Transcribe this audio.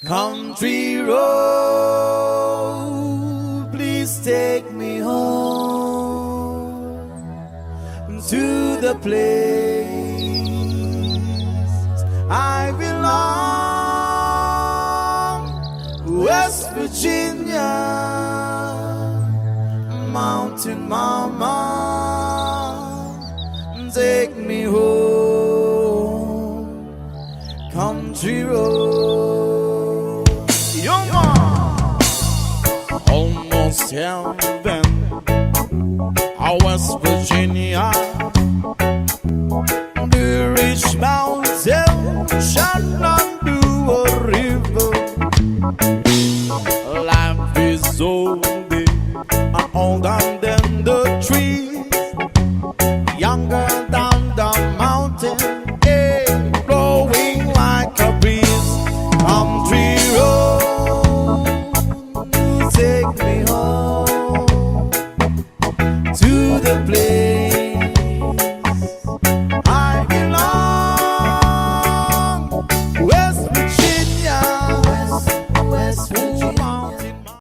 Country road, please take me home to the place I belong. West Virginia, Mountain Mama, take me home. Country road. Almost heaven, West Virginia. The rich mountain shall undo a river. Life is so big and older than the trees, younger than the mountain, blowing like a breeze. Country road, take me home.